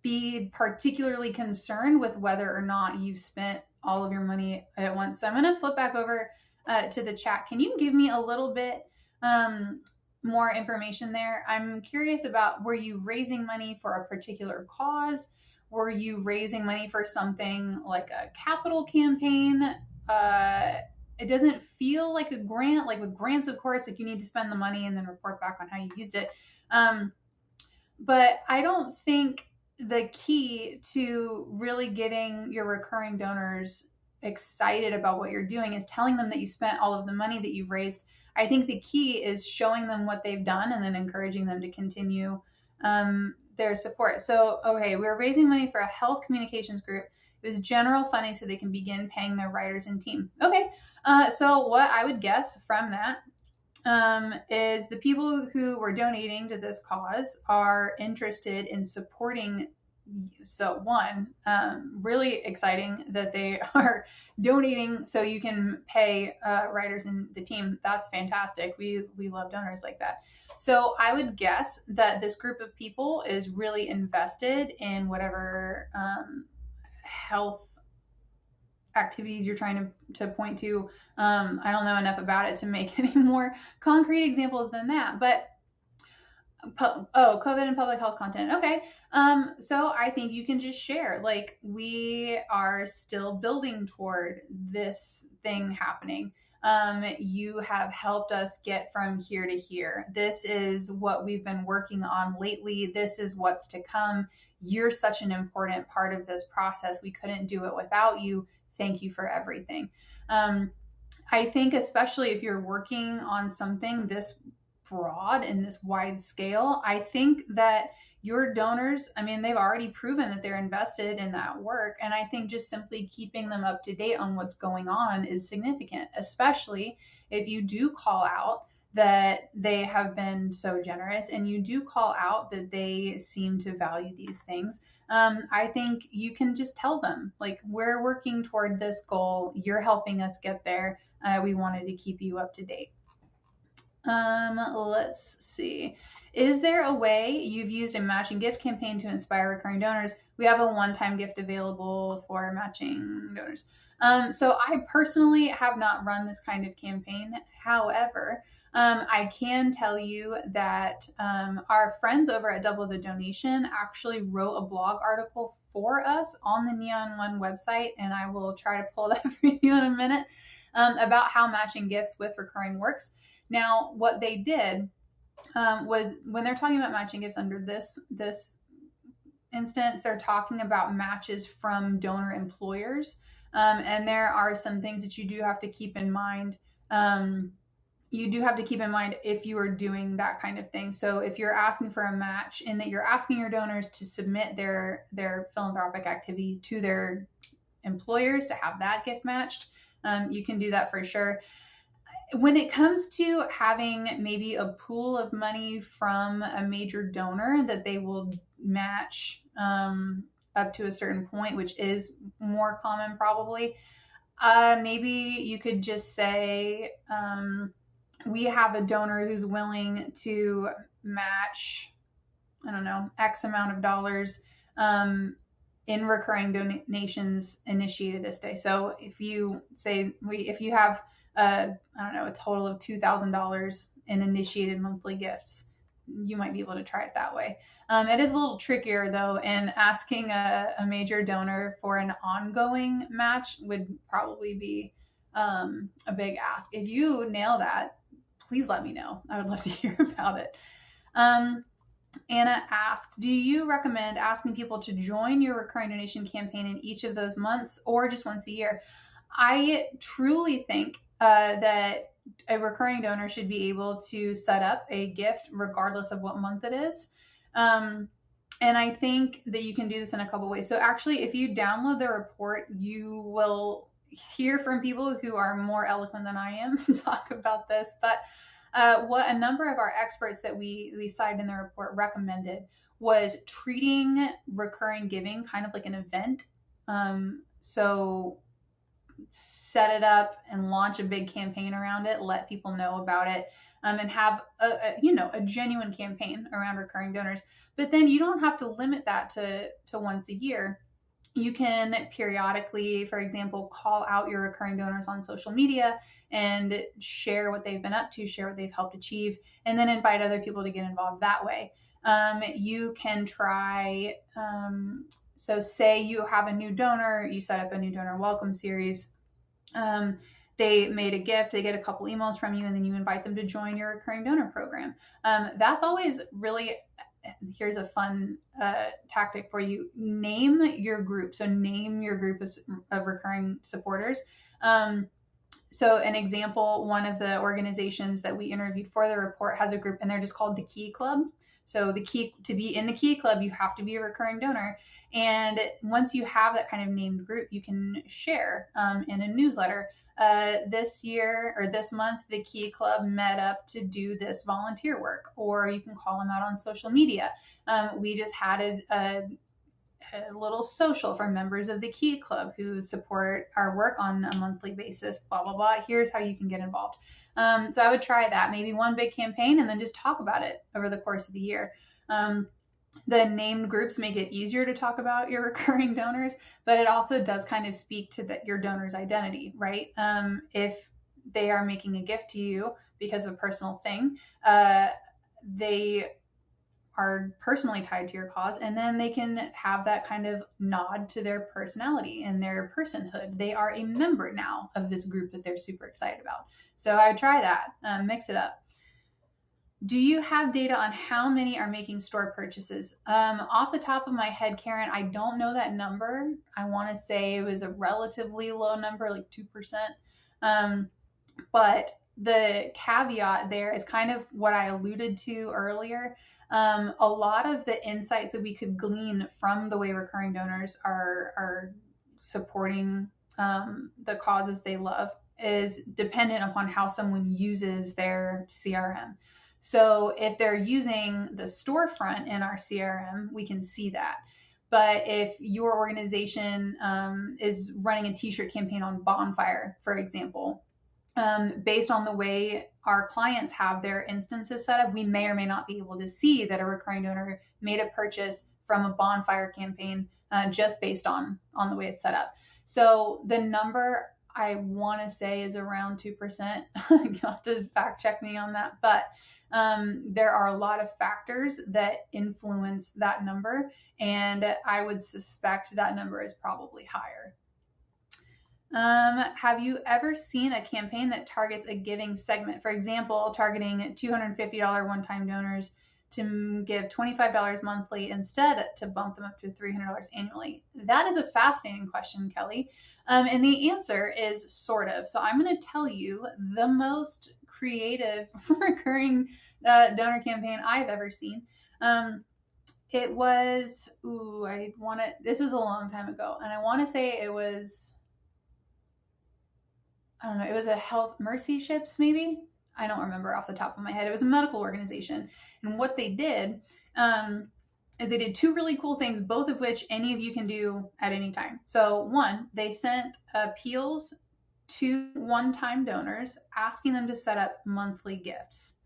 be particularly concerned with whether or not you've spent all of your money at once. So I'm going to flip back over to the chat. Can you give me a little bit more information there? I'm curious about, were you raising money for a particular cause? Were you raising money for something like a capital campaign? It doesn't feel like a grant. Like with grants, of course, like you need to spend the money and then report back on how you used it. But I don't think the key to really getting your recurring donors excited about what you're doing is telling them that you spent all of the money that you've raised. I think the key is showing them what they've done and then encouraging them to continue their support. So, okay, we're raising money for a health communications group. It was general funding so they can begin paying their writers and team. Okay, so what I would guess from that is the people who were donating to this cause are interested in supporting you. So one, really exciting that they are donating so you can pay writers and the team. That's fantastic. We love donors like that. So I would guess that this group of people is really invested in whatever health activities you're trying to point to. I don't know enough about it to make any more concrete examples than that, but COVID and public health content. Okay. So I think you can just share, like, we are still building toward this thing happening. You have helped us get from here to here. This is what we've been working on lately. This is what's to come. You're such an important part of this process. We couldn't do it without you. Thank you for everything. I think especially if you're working on something this broad and this wide scale, I think that your donors, I mean, they've already proven that they're invested in that work. And I think just simply keeping them up to date on what's going on is significant, especially if you do call out that they have been so generous and you do call out that they seem to value these things. I think you can just tell them, like, we're working toward this goal. You're helping us get there. We wanted to keep you up to date. Let's see. Is there a way you've used a matching gift campaign to inspire recurring donors? We have a one-time gift available for matching donors. So I personally have not run this kind of campaign. However, I can tell you that our friends over at Double the Donation actually wrote a blog article for us on the Neon One website, and I will try to pull that for you in a minute, about how matching gifts with recurring works. Now, what they did was, when they're talking about matching gifts under this instance, they're talking about matches from donor employers. And there are some things that you do have to keep in mind. You do have to keep in mind if you are doing that kind of thing. So if you're asking for a match, and that you're asking your donors to submit their philanthropic activity to their employers to have that gift matched, you can do that for sure. When it comes to having maybe a pool of money from a major donor that they will match up to a certain point, which is more common probably, maybe you could just say, we have a donor who's willing to match, I don't know, X amount of dollars in recurring donations initiated this day. So if you say, if you have I don't know, a total of $2,000 in initiated monthly gifts, you might be able to try it that way. It is a little trickier though, and asking a major donor for an ongoing match would probably be a big ask. If you nail that, please let me know. I would love to hear about it. Um, Anna asked, do you recommend asking people to join your recurring donation campaign in each of those months or just once a year? I truly think that a recurring donor should be able to set up a gift regardless of what month it is. Um, and I think that you can do this in a couple ways. So actually, if you download the report, you will hear from people who are more eloquent than I am talk about this. But what a number of our experts that we cited in the report recommended was treating recurring giving kind of like an event. So set it up and launch a big campaign around it, let people know about it, and have a genuine campaign around recurring donors. But then you don't have to limit that to once a year. You can periodically, for example, call out your recurring donors on social media and share what they've been up to, share what they've helped achieve, and then invite other people to get involved that way. You can try, so say you have a new donor, you set up a new donor welcome series. They made a gift, they get a couple emails from you, and then you invite them to join your recurring donor program. That's always really, here's a fun tactic for you. Name your group. So name your group of recurring supporters. So an example, one of the organizations that we interviewed for the report has a group and they're just called the Key Club. So the key to be in the Key Club, you have to be a recurring donor. And once you have that kind of named group, you can share in a newsletter. This year or this month, the Key Club met up to do this volunteer work, or you can call them out on social media. We just had a little social for members of the Key Club who support our work on a monthly basis, blah, blah, blah. Here's how you can get involved. So I would try that, maybe one big campaign and then just talk about it over the course of the year. The named groups make it easier to talk about your recurring donors, but it also does kind of speak to your donor's identity, right? If they are making a gift to you because of a personal thing, they are personally tied to your cause, and then they can have that kind of nod to their personality and their personhood. They are a member now of this group that they're super excited about. So I would try that, mix it up. Do you have data on how many are making store purchases? Off the top of my head, Karen, I don't know that number. I want to say it was a relatively low number, like 2%. But the caveat there is kind of what I alluded to earlier. A lot of the insights that we could glean from the way recurring donors are supporting the causes they love is dependent upon how someone uses their CRM. So if they're using the storefront in our CRM, we can see that. But if your organization is running a t-shirt campaign on Bonfire, for example, based on the way our clients have their instances set up, we may or may not be able to see that a recurring donor made a purchase from a Bonfire campaign just based on the way it's set up. So the number I want to say is around 2%. You'll have to fact check me on that. But there are a lot of factors that influence that number, and I would suspect that number is probably higher. Have you ever seen a campaign that targets a giving segment? For example, targeting $250 one-time donors to give $25 monthly instead to bump them up to $300 annually? That is a fascinating question, Kelly. And the answer is sort of. So I'm going to tell you the most creative recurring donor campaign I've ever seen. It was, this was a long time ago, and I want to say it was, I don't know, it was a health mercy ships maybe. I don't remember off the top of my head. It was a medical organization. And what they did is they did two really cool things, both of which any of you can do at any time. So one, they sent appeals to one-time donors asking them to set up monthly gifts.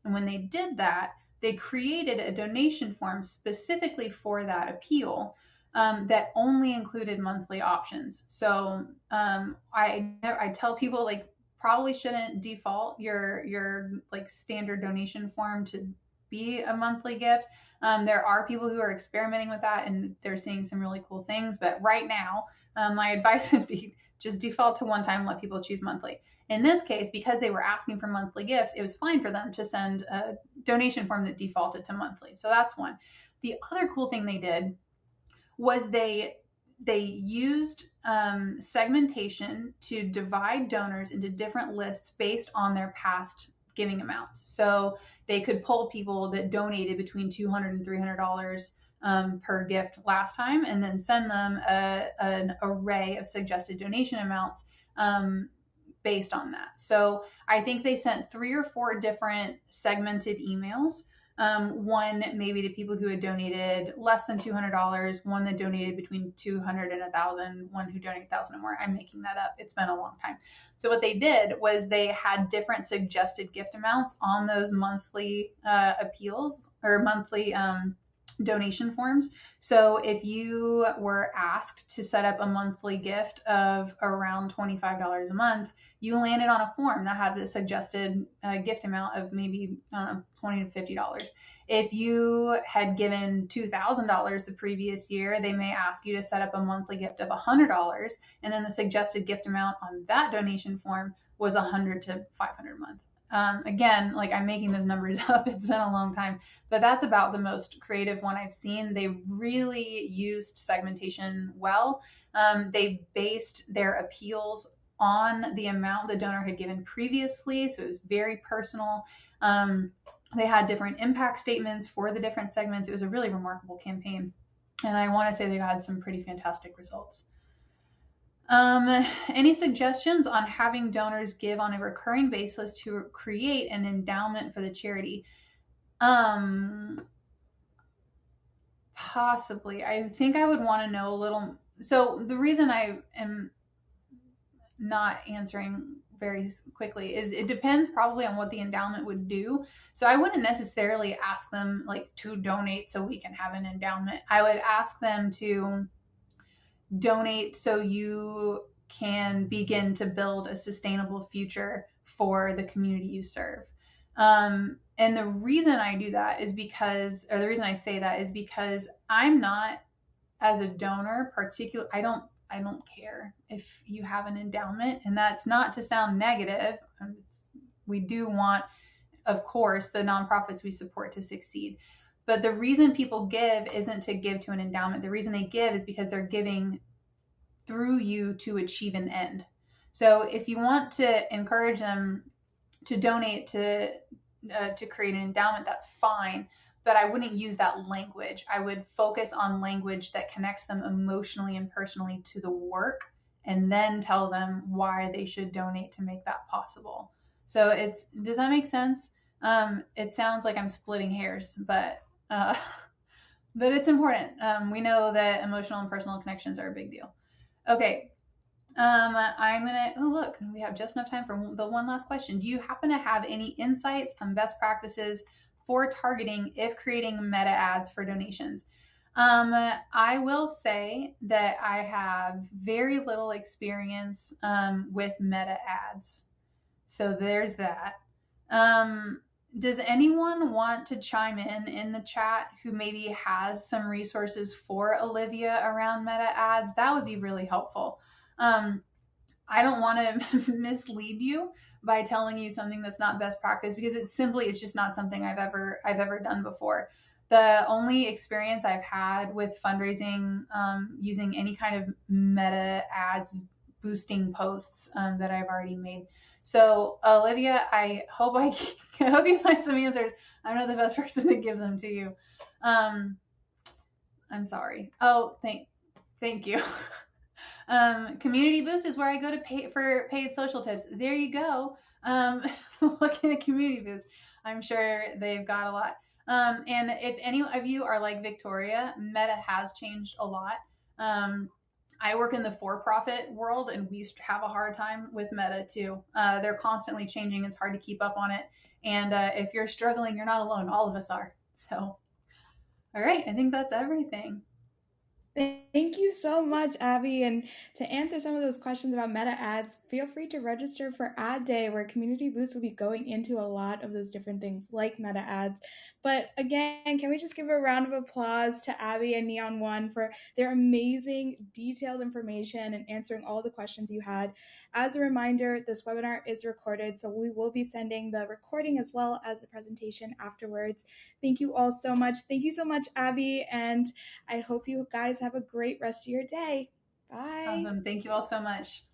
And when they did that, they created a donation form specifically for that appeal that only included monthly options. So I tell people, like, probably shouldn't default your like standard donation form to be a monthly gift. There are people who are experimenting with that and they're seeing some really cool things. But right now, my advice would be just default to one time, let people choose monthly. In this case, because they were asking for monthly gifts, it was fine for them to send a donation form that defaulted to monthly. So that's one. The other cool thing they did was they used segmentation to divide donors into different lists based on their past giving amounts. So they could pull people that donated between $200 and $300 per gift last time, and then send them an array of suggested donation amounts based on that. So I think they sent 3 or 4 different segmented emails. One maybe to people who had donated less than $200, one that donated between 200 and 1,000, one who donated 1,000 or more. I'm making that up. It's been a long time. So what they did was they had different suggested gift amounts on those monthly appeals or monthly donation forms. So if you were asked to set up a monthly gift of around $25 a month, you landed on a form that had a suggested gift amount of maybe $20 to $50. If you had given $2,000 the previous year, they may ask you to set up a monthly gift of $100, and then the suggested gift amount on that donation form was $100 to $500 a month. Again, like I'm making those numbers up. It's been a long time, but that's about the most creative one I've seen. They really used segmentation well. They based their appeals on the amount the donor had given previously, so it was very personal. They had different impact statements for the different segments. It was a really remarkable campaign, and I want to say they had some pretty fantastic results. Any suggestions on having donors give on a recurring basis to create an endowment for the charity? Possibly. I think I would want to know a little. So the reason I am not answering very quickly is it depends probably on what the endowment would do. So I wouldn't necessarily ask them like to donate so we can have an endowment. I would ask them to donate so you can begin to build a sustainable future for the community you serve. And the reason I do that is because, or the reason I say that is because I'm not, as a donor, I don't care if you have an endowment, and that's not to sound negative. We do want, of course, the nonprofits we support to succeed. But the reason people give isn't to give to an endowment. The reason they give is because they're giving through you to achieve an end. So if you want to encourage them to donate to create an endowment, that's fine. But I wouldn't use that language. I would focus on language that connects them emotionally and personally to the work, and then tell them why they should donate to make that possible. So does that make sense? It sounds like I'm splitting hairs, but it's important. We know that emotional and personal connections are a big deal. Okay. Look, we have just enough time for the one last question. Do you happen to have any insights on best practices for targeting if creating meta ads for donations? I will say that I have very little experience with meta ads. So there's that. Does anyone want to chime in the chat who maybe has some resources for Olivia around meta ads? That would be really helpful. I don't want to mislead you by telling you something that's not best practice, because it's just not something I've ever done before. The only experience I've had with fundraising using any kind of meta ads boosting posts that I've already made. So Olivia, I hope you find some answers. I'm not the best person to give them to you. I'm sorry. Oh, thank you. Community Boost is where I go to pay for paid social tips. There you go. Look at Community Boost. I'm sure they've got a lot. And if any of you are like Victoria, Meta has changed a lot. I work in the for-profit world, and we have a hard time with Meta too. They're constantly changing. It's hard to keep up on it. And if you're struggling, you're not alone. All of us are. So, all right. I think that's everything. Thank you so much, Abby. And to answer some of those questions about meta ads, feel free to register for Ad Day, where Community Boost will be going into a lot of those different things like meta ads. But again, can we just give a round of applause to Abby and Neon One for their amazing, detailed information and answering all the questions you had. As a reminder, this webinar is recorded, so we will be sending the recording as well as the presentation afterwards. Thank you all so much. Thank you so much, Abby, and I hope you guys have a great rest of your day. Bye. Awesome. Thank you all so much.